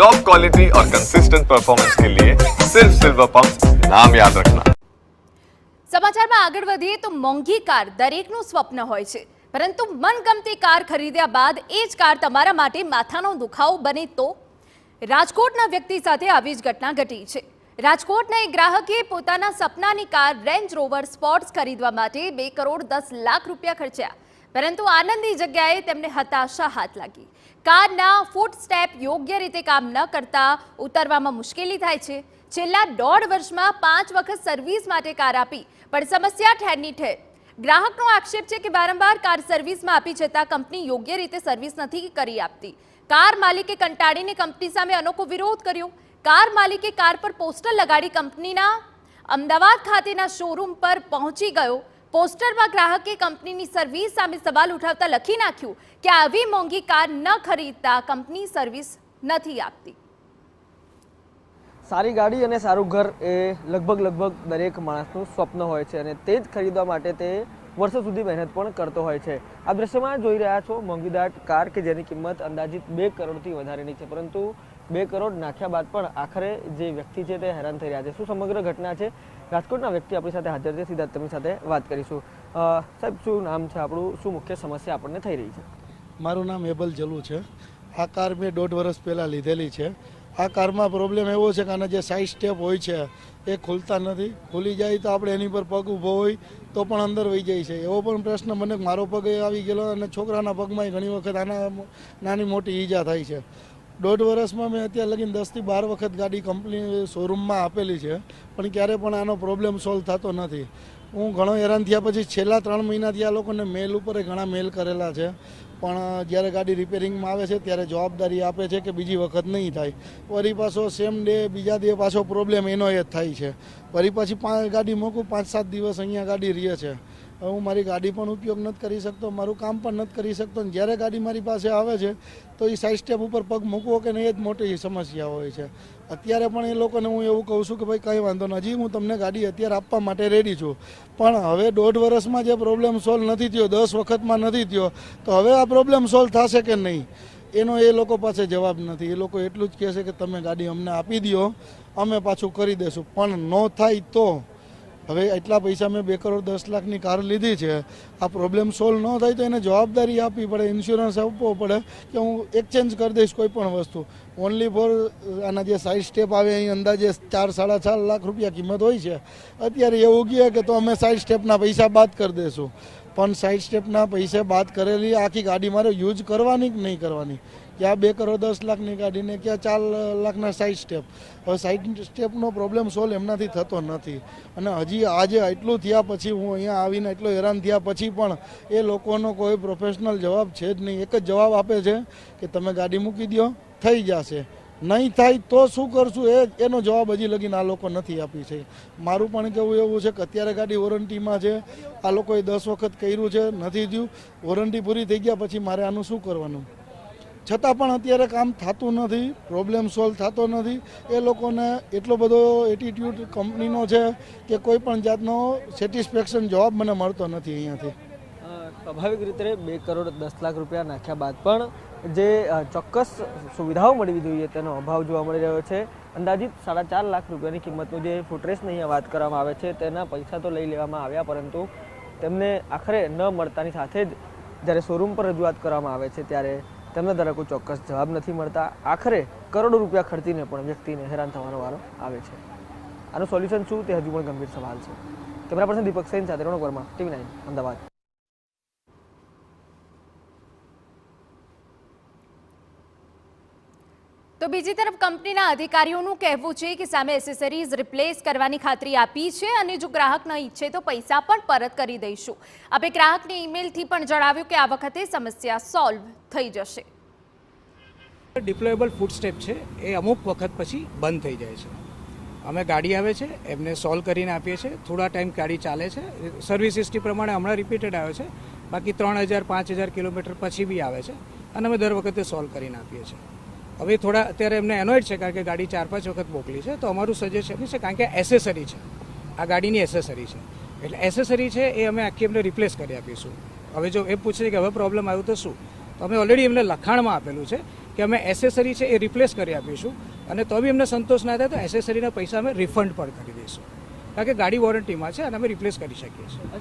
Top quality और consistent performance के लिए सिर्फ सिल्वर पंप नाम याद रखना। સમાચારમાં આગળ વધીએ તો મોંઘી કાર દરેકનું સ્વપ્ન હોય છે, પરંતુ મનગમતી કાર ખરીદ્યા બાદ એ જ કાર તમારા માટે માથાનો દુખાવો બને તો રાજકોટના વ્યક્તિ સાથે આવી જ ઘટના ઘટી છે। રાજકોટના એક ગ્રાહકે પોતાના સપનાની કાર રેન્જ રોવર સ્પોર્ટ્સ ખરીદવા માટે 2 કરોડ 10 લાખ રૂપિયા ખર્ચ્યા, પરંતુ આનંદની જગ્યાએ તેમને હતાશા હાથ લાગી। કારના ફૂટ સ્ટેપ યોગ્ય રીતે કામ ન કરતા ઉતરવામાં મુશ્કેલી થાય છે। છેલ્લા 1.5 વર્ષમાં 5 વખત સર્વિસ માટે કાર આપી, પણ સમસ્યા ઠેરની ઠેર। ગ્રાહકનો આક્ષેપ છે કે વારંવાર કાર સર્વિસમાં આપી છતાં કંપની યોગ્ય રીતે સર્વિસ નથી કરી આપતી। કાર માલિકે કંટાળીને કંપની સામે અનોખો વિરોધ કર્યો। કાર માલિકે કાર પર પોસ્ટર લગાડી કંપનીના અમદાવાદ ખાતેના શોરૂમ પર પહોંચી ગયો। પોસ્ટરમાં ગ્રાહકે કંપનીની સર્વિસ સામે સવાલ ઉઠાવતા લખી નાખ્યું કે આવી મોંઘી કાર ન ખરીદતા કંપની સર્વિસ નથી આપતી। સારી ગાડી અને સારું ઘર એ લગભગ દરેક માણસનું સ્વપ્ન હોય છે અને તે જ ખરીદવા માટે તે વર્ષો સુધી મહેનત પણ કરતો હોય છે। આ દ્રશ્યમાં જોઈ રહ્યા છો મોંઘીદાટ કાર કે જેની કિંમત અંદાજિત 2 કરોડથી વધારેની છે, પરંતુ 2 કરોડ નાખ્યા બાદ પણ આખરે જે વ્યક્તિ છે તે હેરાન થઈ રહ્યા છે। શું સમગ્ર ઘટના છે? રાજકોટના વ્યક્તિ આપણી સાથે હાજર છે, સીધા તેમની સાથે વાત કરીશું। સાહેબ, શું નામ છે આપણું? શું મુખ્ય સમસ્યા આપણને થઈ રહી છે? મારું નામ એબલ જલુ છે। આ કાર મેં 1.5 વર્ષ પહેલાં લીધેલી છે। આ કારમાં પ્રોબ્લેમ એવો છે કે આના જે સાઇડ સ્ટેપ હોય છે એ ખુલતા નથી। ખુલી જાય તો આપણે એની પર પગ ઊભો હોય તો પણ અંદર વહી જાય છે। એવો પણ પ્રશ્ન મને મારો પગ આવી ગયેલો અને છોકરાના પગમાં ઘણી વખત આના નાની મોટી ઈજા થાય છે। 1.5 વર્ષમાં મેં અત્યારે લગીને 10 થી 12 વખત ગાડી કંપની શોરૂમમાં આપેલી છે, પણ ક્યારે પણ આનો પ્રોબ્લેમ સોલ્વ થતો નથી। હું ઘણો હેરાન થયા પછી છેલ્લા 3 મહિનાથી આ લોકોને મેલ ઉપર ઘણા મેલ કરેલા છે, પણ જ્યારે ગાડી રિપેરિંગમાં આવે છે ત્યારે જવાબદારી આપે છે કે બીજી વખત નહીં થાય। વળી પાછો સેમ ડે બીજા દિવસે પાછો પ્રોબ્લેમ એનો એ જ થાય છે। વળી પાછી ગાડી મૂકું 5-7 દિવસ અહીંયા ગાડી રહે છે। હું મારી ગાડી પણ ઉપયોગ નથી કરી શકતો, મારું કામ પણ નથી કરી શકતો। જ્યારે ગાડી મારી પાસે આવે છે તો એ સાઇડ સ્ટેપ ઉપર પગ મૂકવો કે નહીં એ જ મોટી સમસ્યા હોય છે। અત્યારે પણ એ લોકોને હું એવું કહું છું કે ભાઈ કંઈ વાંધો નહીં, હજી હું તમને ગાડી અત્યારે આપવા માટે રેડી છું, પણ હવે 1.5 વર્ષમાં જે પ્રોબ્લેમ સોલ્વ નથી થયો, 10 વખતમાં નથી થયો, તો હવે આ પ્રોબ્લેમ સોલ્વ થશે કે નહીં એનો એ લોકો પાસે જવાબ નથી। એ લોકો એટલું જ કહે છે કે તમે ગાડી અમને આપી દો, અમે પાછું કરી દઈશું, પણ ન થાય તો હવે એટલા પૈસા મેં 2 કરોડ 10 લાખની કાર લીધી છે। આ પ્રોબ્લેમ સોલ્વ ન થાય તો એને જવાબદારી આપવી પડે, ઇન્સ્યોરન્સ આપવો પડે કે હું એક્સચેન્જ કરી દઈશ કોઈ પણ વસ્તુ। ઓનલી ફોર આના જે સાઇડ સ્ટેપ આવે અહીં અંદાજે 4-4.5 લાખ રૂપિયા કિંમત હોય છે। અત્યારે એવું કહે કે તો અમે સાઇડ સ્ટેપના પૈસા બાદ કરી દઈશું, પણ સાઇડ સ્ટેપના પૈસા બાદ કરેલી આખી ગાડી મારે યુઝ કરવાની કે નહીં કરવાની? ક્યાં 2 કરોડ 10 લાખની ગાડીને ક્યાં 4 લાખના સાઇડ સ્ટેપ? હવે સાઇડ સ્ટેપનો પ્રોબ્લેમ સોલ્વ એમનાથી થતો નથી, અને હજી આજે એટલું થયા પછી હું અહીંયા આવીને એટલો હેરાન થયા પછી પણ એ લોકોનો કોઈ પ્રોફેશનલ જવાબ છે જ નહીં। એક જ જવાબ આપે છે કે તમે ગાડી મૂકી દો, થઈ જશે, નહીં થાય તો શું કરશું એનો જવાબ હજી લગીને આ લોકો નથી આપી છે। મારું પણ કહેવું એવું છે કે અત્યારે ગાડી વોરંટીમાં છે, આ લોકોએ 10 વખત કર્યું છે, નથી થયું, વોરંટી પૂરી થઈ ગયા પછી મારે આનું શું કરવાનું? છતાં પણ અત્યારે કામ થતું નથી, પ્રોબ્લેમ સોલ્વ થતો નથી। એ લોકોને એટલો બધો એટીટ્યૂડ કંપનીનો છે કે કોઈ પણ જાતનો સેટિસ્ફેક્શન જવાબ મને મળતો નથી અહીંયાથી। સ્વાભાવિક રીતે 2 કરોડ 10 લાખ રૂપિયા નાખ્યા બાદ પણ જે ચોક્કસ સુવિધાઓ મળવી જોઈએ તેનો અભાવ જોવા મળી રહ્યો છે। અંદાજિત 4.5 લાખ રૂપિયાની કિંમતનું જે ફૂટરેસ્ટની અહીંયા વાત કરવામાં આવે છે તેના પૈસા તો લઈ લેવામાં આવ્યા, પરંતુ તેમને આખરે ન મળતાની સાથે જ જ્યારે શોરૂમ પર રજૂઆત કરવામાં આવે છે ત્યારે તેમના દ્વારા કોઈ ચોક્કસ જવાબ નથી મળતા। આખરે કરોડો રૂપિયા ખર્ચીને પણ વ્યક્તિને હેરાન થવાનો વારો આવે છે। આનું સોલ્યુશન શું તે હજુ પણ ગંભીર સવાલ છે। કેમેરા પર્સન દીપક સેન સાથે રોણક વર્મા, TV9 અમદાવાદ। તો બીજી તરફ કંપનીના અધિકારીઓનું કહેવું છે કે સામે એસેસરીઝ રિપ્લેસ કરવાની ખાતરી આપી છે, અને જો ગ્રાહક ન ઈચ્છે તો પૈસા પણ પરત કરી દઈશું। આપણે ગ્રાહકને ઈમેલથી પણ જણાવ્યું કે આ વખતે સમસ્યા સોલ્વ થઈ જશે। ડિપ્લોયેબલ ફૂટ સ્ટેપ છે એ અમુક વખત પછી બંધ થઈ જાય છે। અમે ગાડી આવે છે એમને સોલ્વ કરીને આપીએ છીએ, થોડા ટાઈમ ગાડી ચાલે છે, સર્વિસ હિસ્ટ્રી પ્રમાણે હમણાં રિપીટેડ આવે છે, બાકી 3000-5000 કિલોમીટર પછી બી આવે છે, અને અમે દર વખતે સોલ્વ કરીને આપીએ છીએ। હવે થોડા અત્યારે એમને એનોઇડ છે કારણ કે ગાડી 4-5 વખત મોકલી છે, તો અમારું સજેશન છે કારણ કે એસેસરી છે, આ ગાડીની એસેસરી છે, એટલે એસેસરી છે એ અમે આખી એમને રિપ્લેસ કરી આપીશું। હવે જો એ પૂછે કે હવે પ્રોબ્લેમ આવ્યું તો શું, તો અમે ઓલરેડી એમને લખાણમાં આપેલું છે કે અમે એસેસરી છે એ રિપ્લેસ કરી આપીશું, અને તો બી એમને સંતોષ ના થાય તો એસેસરીના પૈસા અમે રિફંડ પણ કરી દઈશું, કારણ કે ગાડી વોરંટીમાં છે અને અમે રિપ્લેસ કરી શકીએ છીએ.